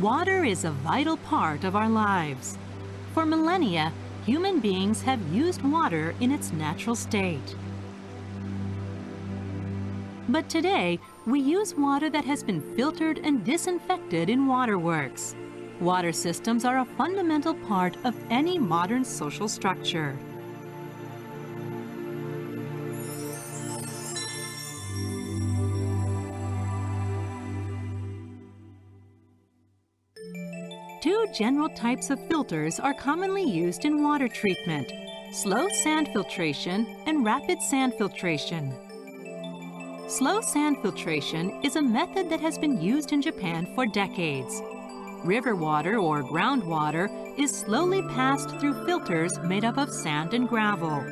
Water is a vital part of our lives. For millennia, human beings have used water in its natural state. But today, we use water that has been filtered and disinfected in waterworks. Water systems are a fundamental part of any modern social structure. Two general types of filters are commonly used in water treatment: slow sand filtration and rapid sand filtration. Slow sand filtration is a method that has been used in Japan for decades. River water or groundwater is slowly passed through filters made up of sand and gravel.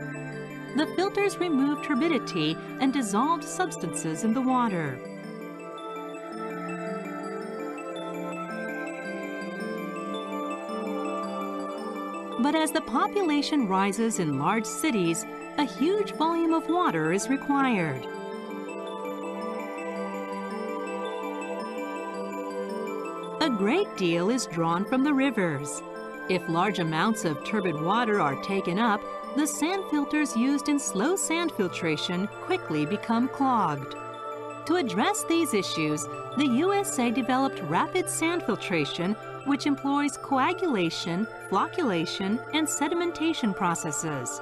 The filters remove turbidity and dissolved substances in the water. But as the population rises in large cities, a huge volume of water is required. A great deal is drawn from the rivers. If large amounts of turbid water are taken up, the sand filters used in slow sand filtration quickly become clogged. To address these issues, the USA developed rapid sand filtration, which employs coagulation, flocculation, and sedimentation processes.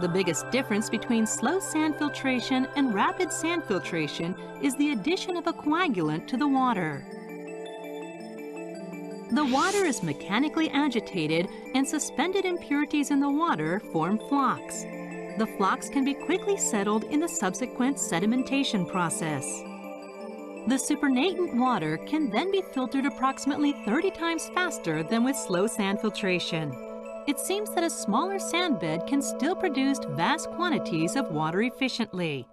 The biggest difference between slow sand filtration and rapid sand filtration is the addition of a coagulant to the water. The water is mechanically agitated, and suspended impurities in the water form flocks. The flocks can be quickly settled in the subsequent sedimentation process. The supernatant water can then be filtered approximately 30 times faster than with slow sand filtration. It seems that a smaller sand bed can still produce vast quantities of water efficiently.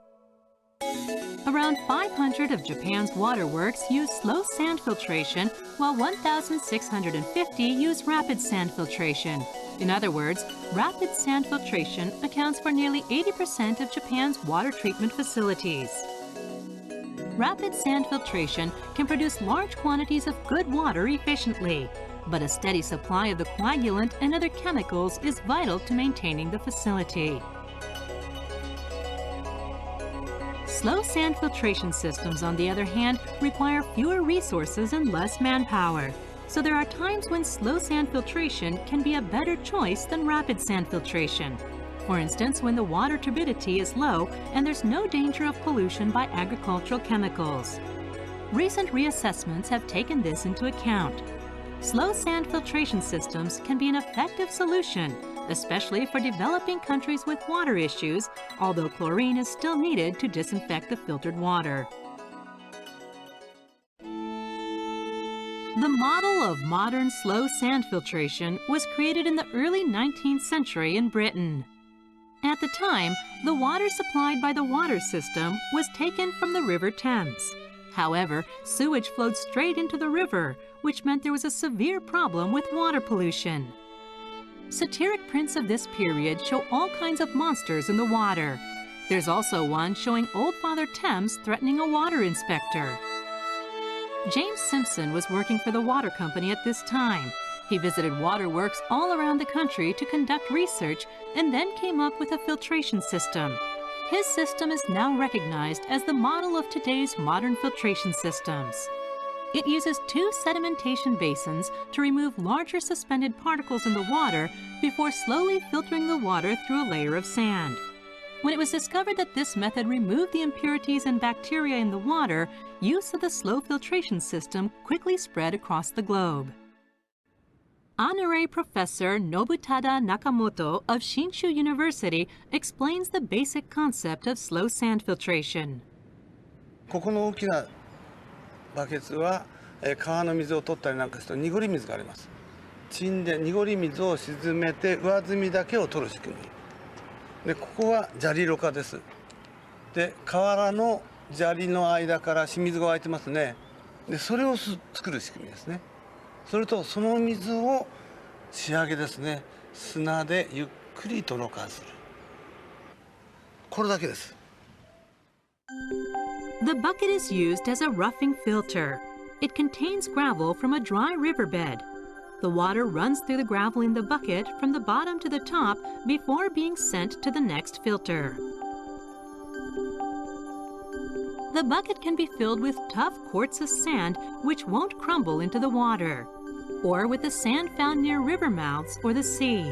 Around 500 of Japan's waterworks use slow sand filtration, while 1,650 use rapid sand filtration. In other words, rapid sand filtration accounts for nearly 80% of Japan's water treatment facilities. Rapid sand filtration can produce large quantities of good water efficiently, but a steady supply of the coagulant and other chemicals is vital to maintaining the facility. Slow sand filtration systems, on the other hand, require fewer resources and less manpower. So there are times when slow sand filtration can be a better choice than rapid sand filtration. For instance, when the water turbidity is low and there's no danger of pollution by agricultural chemicals. Recent reassessments have taken this into account. Slow sand filtration systems can be an effective solution, especially for developing countries with water issues, although chlorine is still needed to disinfect the filtered water. The model of modern slow sand filtration was created in the early 19th century in Britain. At the time, the water supplied by the water system was taken from the River Thames. However, sewage flowed straight into the river, which meant there was a severe problem with water pollution. Satiric prints of this period show all kinds of monsters in the water. There's also one showing Old Father Thames threatening a water inspector. James Simpson was working for the water company at this time. He visited waterworks all around the country to conduct research and then came up with a filtration system. His system is now recognized as the model of today's modern filtration systems. It uses two sedimentation basins to remove larger suspended particles in the water before slowly filtering the water through a layer of sand. When it was discovered that this method removed the impurities and bacteria in the water, use of the slow filtration system quickly spread across the globe. Honorary Professor Nobutada Nakamoto of Shinshu University explains the basic concept of slow sand filtration. ここの大きなバケツは川の水を取ったりなんかすると濁り水があります。沈殿、濁り水を沈めて上澄みだけを取る仕組み。で、ここは砂利ろ過です。で、河原の砂利の間から清水が湧いてますね。で、それを作る仕組みですね。それとその水を仕上げですね。砂でゆっくりとろ過する。これだけです。 The bucket is used as a roughing filter. It contains gravel from a dry riverbed. The water runs through the gravel in the bucket from the bottom to the top before being sent to the next filter. The bucket can be filled with tough quartzose sand which won't crumble into the water, or with the sand found near river mouths or the sea.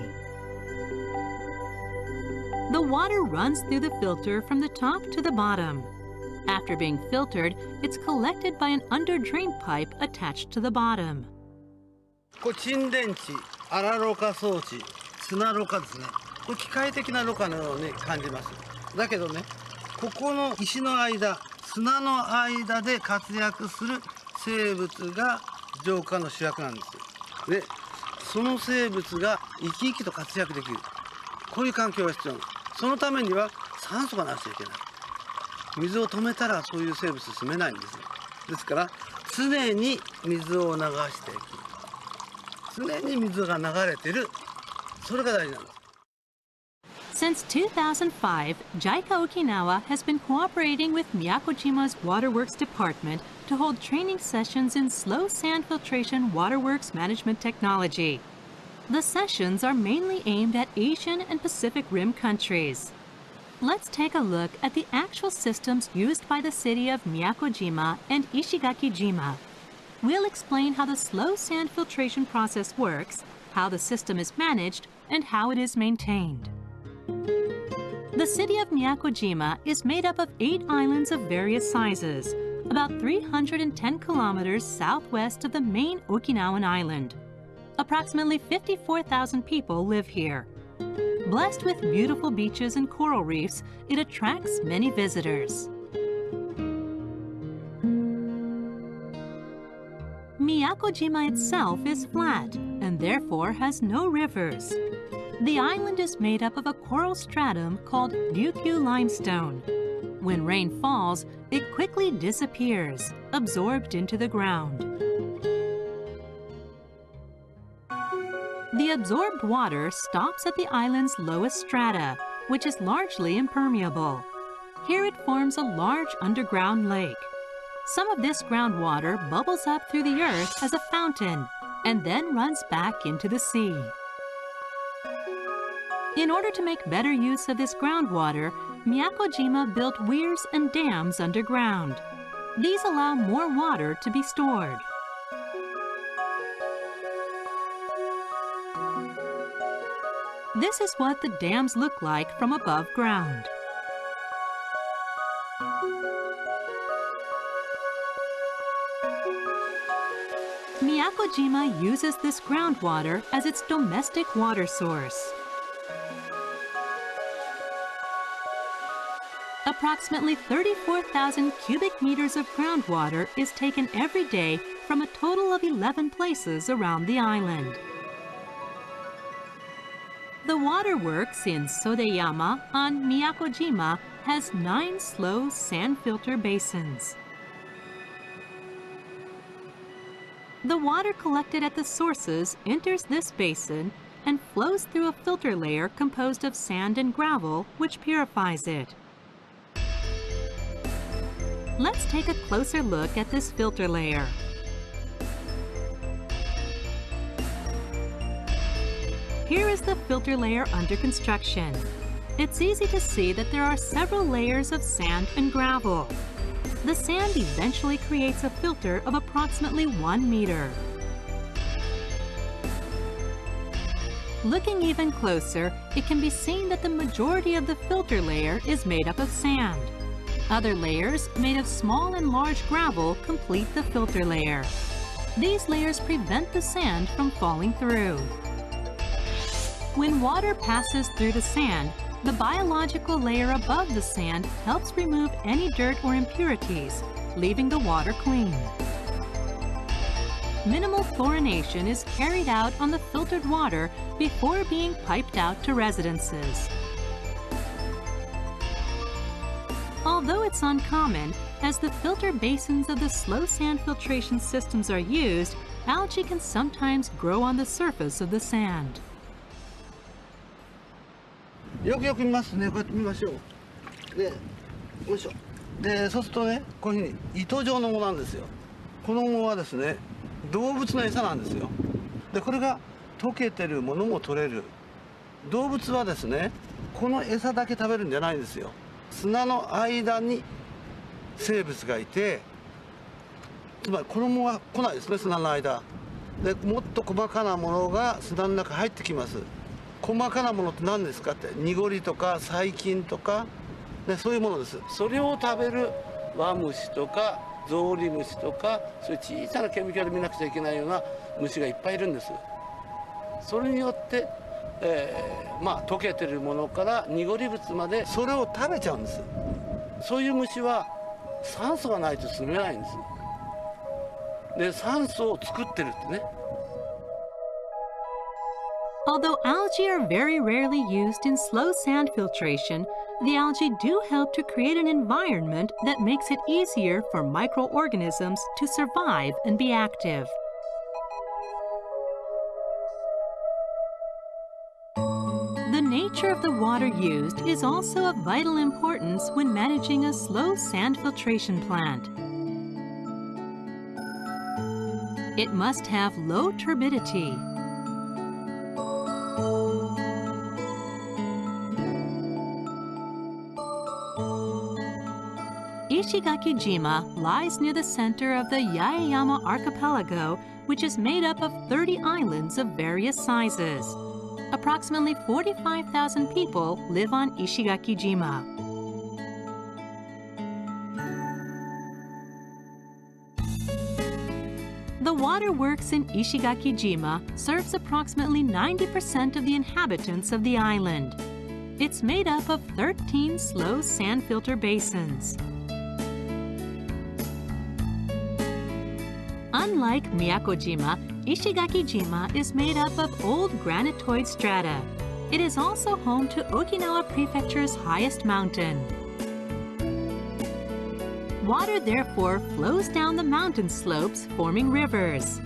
The water runs through the filter from the top to the bottom. After being filtered, it's collected by an under-drain pipe attached to the bottom. これ沈殿池、荒ろ過装置、砂ろ過ですね。これ機械的なろ過のように感じます。だけどね、ここの石の間、砂の間で活躍する生物が浄化の主役なんですよ。で、その生物が生き生きと活躍できる。こういう環境が必要なの。そのためには酸素がなくちゃいけない。水を止めたらそういう生物住めないんですよ。ですから常に水を流していく。常に水が流れてる。それが大事なんです。Since 2005, JICA Okinawa has been cooperating with Miyakojima's Waterworks Department to hold training sessions in slow sand filtration waterworks management technology. The sessions are mainly aimed at Asian and Pacific Rim countries. Let's take a look at the actual systems used by the city of Miyakojima and Ishigaki-jima. We'll explain how the slow sand filtration process works, how the system is managed, and how it is maintained. The city of Miyakojima is made up of 8 islands of various sizes, about 310 kilometers southwest of the main Okinawan island. Approximately 54,000 people live here. Blessed with beautiful beaches and coral reefs, it attracts many visitors. Miyakojima itself is flat and therefore has no rivers. The island is made up of a coral stratum called Ryukyu limestone. When rain falls, it quickly disappears, absorbed into the ground. The absorbed water stops at the island's lowest strata, which is largely impermeable. Here it forms a large underground lake. Some of this groundwater bubbles up through the earth as a fountain and then runs back into the sea. In order to make better use of this groundwater, Miyakojima built weirs and dams underground. These allow more water to be stored. This is what the dams look like from above ground. Miyakojima uses this groundwater as its domestic water source. Approximately 34,000 cubic meters of groundwater is taken every day from a total of 11 places around the island. The waterworks in Sodeyama on Miyakojima has 9 slow sand filter basins. The water collected at the sources enters this basin and flows through a filter layer composed of sand and gravel, which purifies it. Let's take a closer look at this filter layer. Here is the filter layer under construction. It's easy to see that there are several layers of sand and gravel. The sand eventually creates a filter of approximately 1 meter. Looking even closer, it can be seen that the majority of the filter layer is made up of sand. Other layers, made of small and large gravel, complete the filter layer. These layers prevent the sand from falling through. When water passes through the sand, the biological layer above the sand helps remove any dirt or impurities, leaving the water clean. Minimal chlorination is carried out on the filtered water before being piped out to residences. Although it's uncommon, as the filter basins of the slow sand filtration systems are used, algae can sometimes grow on the surface of the sand. よくよく見ますね。こうやって見ましょう。で、よいしょ。で、そうするとね、こういうふうに糸状のものなんですよ。この藻はですね、動物の餌なんですよ。でこれが溶けてるものも取れる。動物はですね、この餌だけ食べるんじゃないんですよ。砂の間に生物がいて、つまり衣が来ないですね、砂の間で。もっと細かなものが砂の中入ってきます。細かなものって何ですかって、濁りとか細菌とか、ね、そういうものです。それを食べるワムシとかゾウリムシとか、そういう小さな顕微鏡で見なくちゃいけないような虫がいっぱいいるんです。それによって、溶けてるものから濁り物までそれを食べちゃうんです。そういう虫は酸素がないと住めないんです。で酸素を作ってるってね。Although algae are very rarely used in slow sand filtration, the algae do help to create an environment that makes it easier for microorganisms to survive and be active. The nature of the water used is also of vital importance when managing a slow sand filtration plant. It must have low turbidity. Ishigaki-jima lies near the center of the Yaeyama archipelago, which is made up of 30 islands of various sizes. Approximately 45,000 people live on Ishigaki-jima. The waterworks in Ishigaki-jima serves approximately 90% of the inhabitants of the island. It's made up of 13 slow sand filter basins. Unlike Miyakojima, Ishigaki-jima is made up of old granitoid strata. It is also home to Okinawa Prefecture's highest mountain. Water therefore flows down the mountain slopes, forming rivers.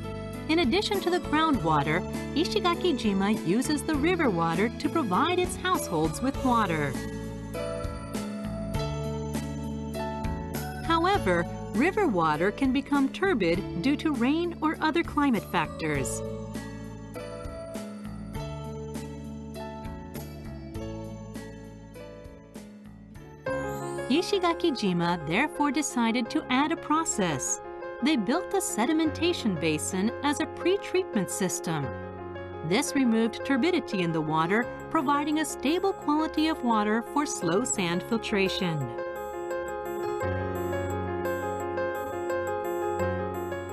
In addition to the groundwater, Ishigaki-jima uses the river water to provide its households with water. However, river water can become turbid due to rain or other climate factors. Ishigaki-jima therefore decided to add a process. They built the sedimentation basin as a pre-treatment system. This removed turbidity in the water, providing a stable quality of water for slow sand filtration.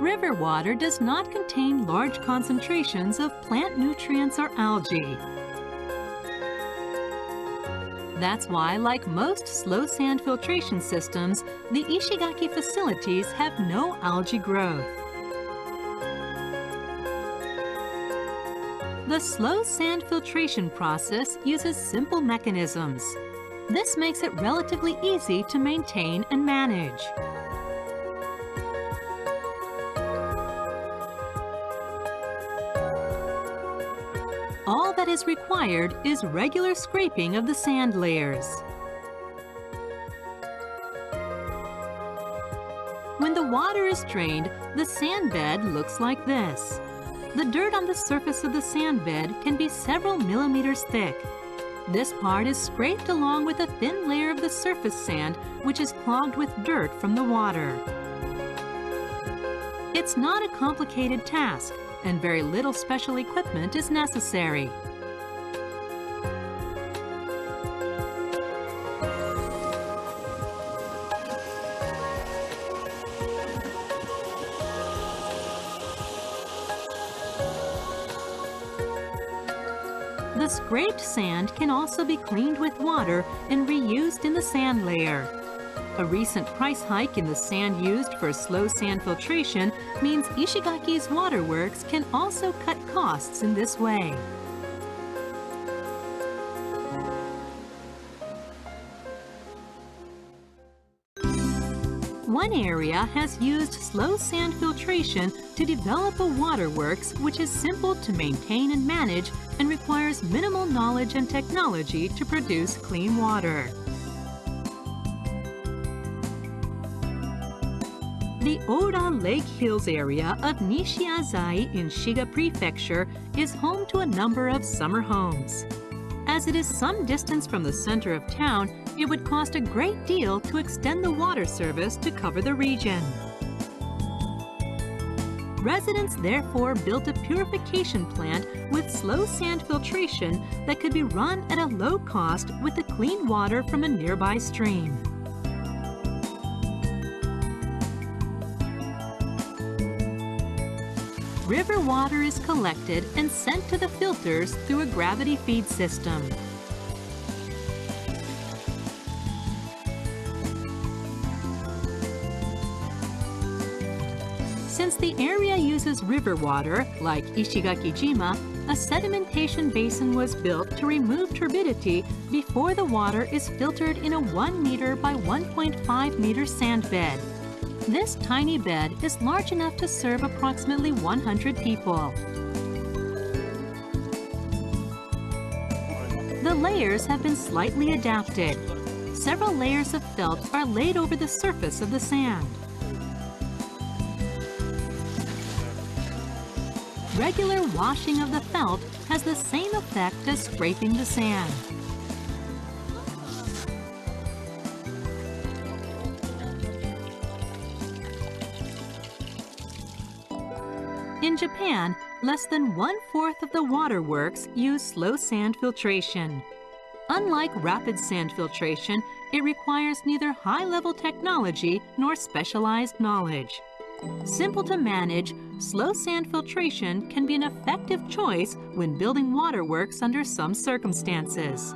River water does not contain large concentrations of plant nutrients or algae. That's why, like most slow sand filtration systems, the Ishigaki facilities have no algae growth. The slow sand filtration process uses simple mechanisms. This makes it relatively easy to maintain and manage. All that is required is regular scraping of the sand layers. When the water is drained, the sand bed looks like this. The dirt on the surface of the sand bed can be several millimeters thick. This part is scraped along with a thin layer of the surface sand, which is clogged with dirt from the water. It's not a complicated task, and very little special equipment is necessary. The scraped sand can also be cleaned with water and reused in the sand layer. A recent price hike in the sand used for slow sand filtration means Ishigaki's waterworks can also cut costs in this way. One area has used slow sand filtration to develop a waterworks which is simple to maintain and manage and requires minimal knowledge and technology to produce clean water. The Ora Lake Hills area of Nishiazai in Shiga Prefecture is home to a number of summer homes. As it is some distance from the center of town, it would cost a great deal to extend the water service to cover the region. Residents therefore built a purification plant with slow sand filtration that could be run at a low cost with the clean water from a nearby stream. River water is collected and sent to the filters through a gravity feed system. Since the area uses river water, like Ishigakijima, a sedimentation basin was built to remove turbidity before the water is filtered in a 1 meter by 1.5 meter sand bed. This tiny bed is large enough to serve approximately 100 people. The layers have been slightly adapted. Several layers of felt are laid over the surface of the sand. Regular washing of the felt has the same effect as scraping the sand. In Japan, less than 1/4 of the waterworks use slow sand filtration. Unlike rapid sand filtration, it requires neither high-level technology nor specialized knowledge. Simple to manage, slow sand filtration can be an effective choice when building waterworks under some circumstances.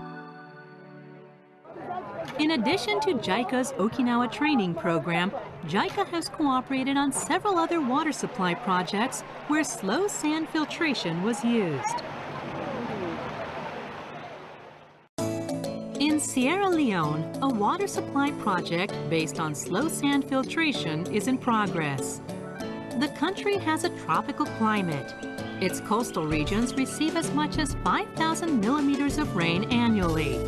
In addition to JICA's Okinawa training program, JICA has cooperated on several other water supply projects where slow sand filtration was used. In Sierra Leone, a water supply project based on slow sand filtration is in progress. The country has a tropical climate. Its coastal regions receive as much as 5,000 millimeters of rain annually.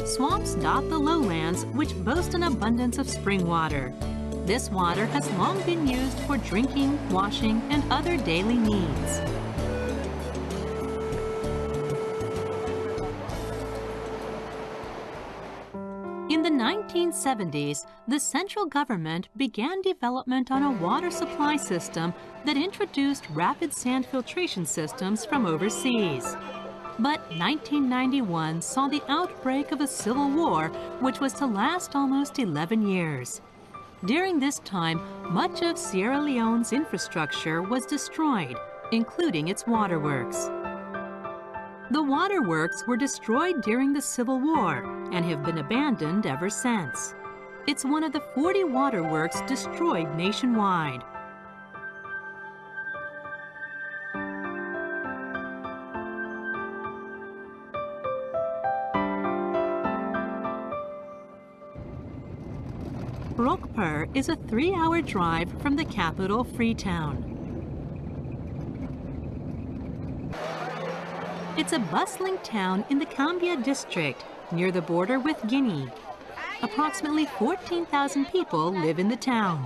Swamps dot the lowlands, which boast an abundance of spring water. This water has long been used for drinking, washing, and other daily needs. In the 1970s, the central government began development on a water supply system that introduced rapid sand filtration systems from overseas. But 1991 saw the outbreak of a civil war, which was to last almost 11 years. During this time, much of Sierra Leone's infrastructure was destroyed, including its waterworks. The waterworks were destroyed during the Civil War and have been abandoned ever since. It's one of the 40 waterworks destroyed nationwide. Rokpur is a 3-hour drive from the capital, Freetown. It's a bustling town in the Cambia district, near the border with Guinea. Approximately 14,000 people live in the town.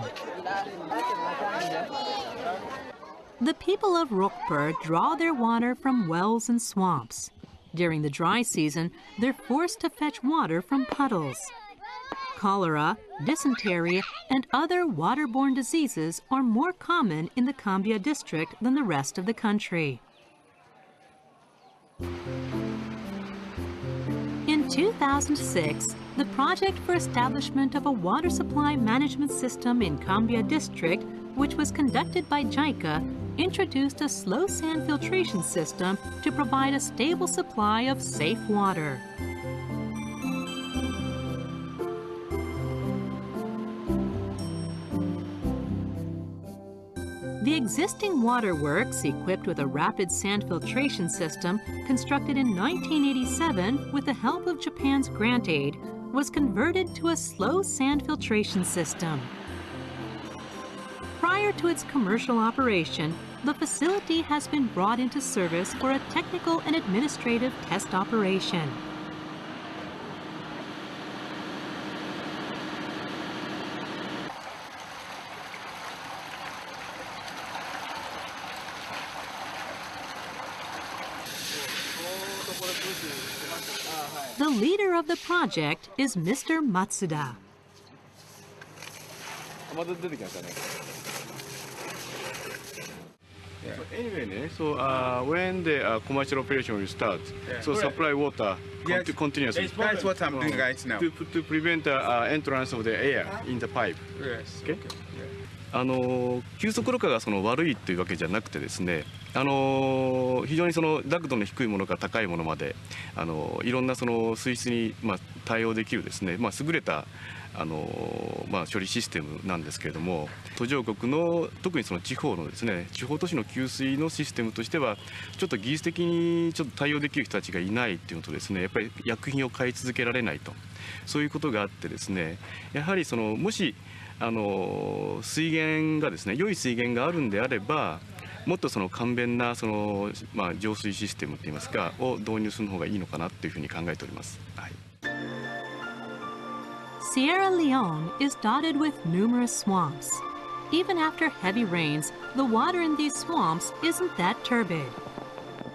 The people of Rokpur draw their water from wells and swamps. During the dry season, they're forced to fetch water from puddles. Cholera, dysentery, and other waterborne diseases are more common in the Cambia district than the rest of the country. In 2006, the project for establishment of a water supply management system in Cambia district, which was conducted by JICA, introduced a slow sand filtration system to provide a stable supply of safe water. The existing waterworks, equipped with a rapid sand filtration system, constructed in 1987 with the help of Japan's grant aid, was converted to a slow sand filtration system. Prior to its commercial operation, the facility has been brought into service for a technical and administrative test operation. The leader of the project is Mr. Matsuda. また出てきましたね。So anyway, so when the commercial operation will start, so supply water continuously. That's what I'm doing right now. To prevent the entrance of the air in the pipe. Yes. Okay. 急速ろ過が悪いというわけじゃなくてですね、非常に濁度の低いものから高いものまでいろんな水質に対応できるですね、優れた処理システムなんですけれども、途上国の特に地方のですね、地方都市の給水のシステムとしてはちょっと技術的にちょっと対応できる人たちがいないっていうのとですね、やっぱり薬品を買い続けられないと、そういうことがあってですね、やはりもし水源がですね、良い水源があるんであれば、もっと簡便な浄水システムといいますかを導入する方がいいのかなというふうに考えております。はい。Sierra Leone is dotted with numerous swamps. Even after heavy rains, the water in these swamps isn't that turbid.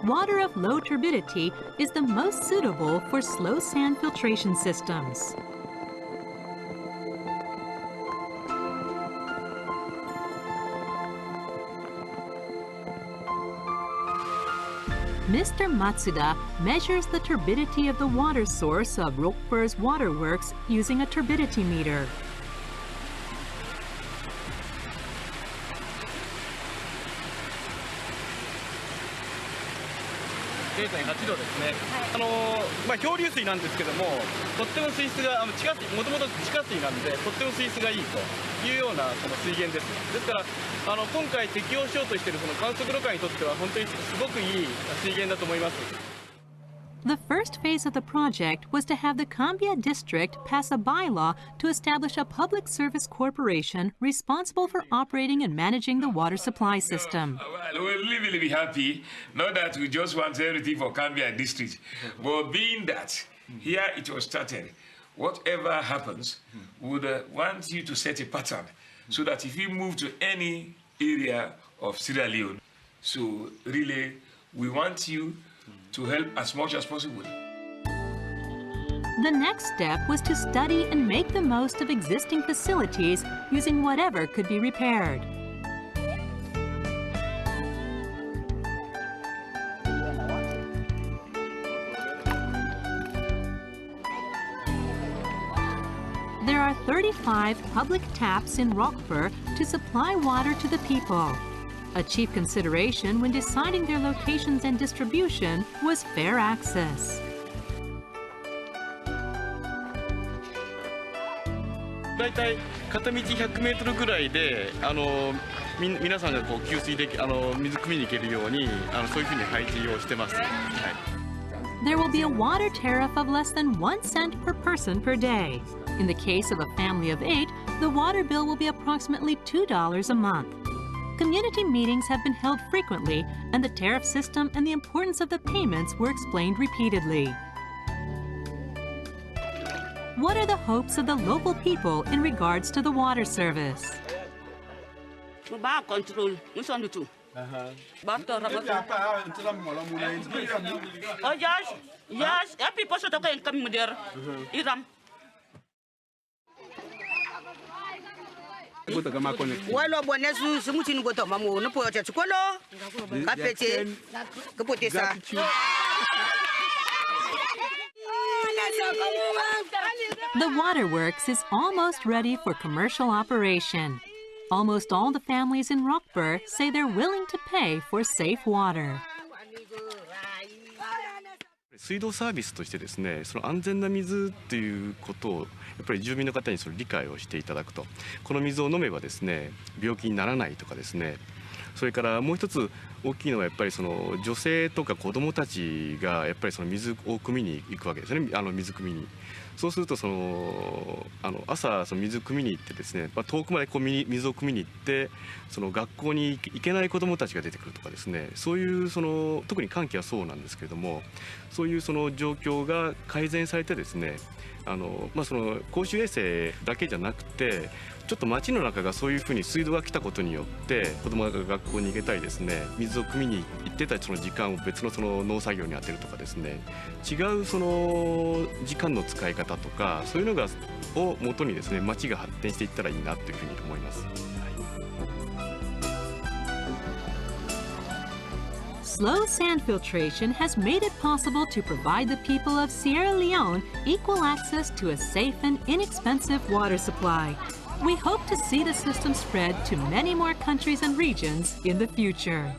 Water of low turbidity is the most suitable for slow sand filtration systems. Mr. Matsuda measures the turbidity of the water source of Rockbur's waterworks using a turbidity meter.0.8 度ですね。漂流水なんですけども、とっても水質がもともと地下水なんで、とっても水質がいいというような水源です。ですから今回適用しようとしている観測ろ過にとっては本当にすごくいい水源だと思います。The first phase of the project was to have the Cambia district pass a bylaw to establish a public service corporation responsible for operating and managing the water supply system. Well, we're really happy, not that we just want everything for Cambia district, but being that here it was started, whatever happens, we would want you to set a pattern so that if you move to any area of Sierra Leone, so really we want you to help as much as possible. The next step was to study and make the most of existing facilities using whatever could be repaired. There are 35 public taps in Rockford to supply water to the people. A chief consideration when deciding their locations and distribution was fair access. だいたい片道100メートルぐらいで皆さんが給水で水汲みに行けるようにそういうふうに配置をしてます。はい。There will be a water tariff of less than 1 cent per person per day. In the case of a family of 8, the water bill will be approximately $2 a month. Community meetings have been held frequently, and the tariff system and the importance of the payments were explained repeatedly. What are the hopes of the local people in regards to the water service? Control, oh yes, people should come there. Walo bonesu sumutin goto mamu no po cha chukolo kapete kapotesa. The waterworks is almost ready for commercial operation. Almost all the families in Rockburg say they're willing to pay for safe water. 水道サービスとしてですね、安全な水っていうことをやっぱり住民の方に理解をしていただくと、この水を飲めばですね、病気にならないとかですね、それからもう一つ大きいのはやっぱり女性とか子どもたちがやっぱり水を汲みに行くわけですね、水汲みに。そうすると朝水汲みに行ってですね、遠くまで水を汲みに行って学校に行けない子どもたちが出てくるとかですね、そういう特に寒気はそうなんですけれども、そういう状況が改善されてですね、公衆衛生だけじゃなくて、ちょっと街の中がそういうふうに水道が来たことによって子どもが学校に行けたりですね、水を汲みに行ってた時間を別の農作業に当てるとかですね、違う時間の使い方とか、そういうのを元にですね、街が発展していったらいいなというふうに思います。Slow sand filtration has made it possible to provide the people of Sierra Leone equal access to a safe and inexpensive water supply. We hope to see the system spread to many more countries and regions in the future.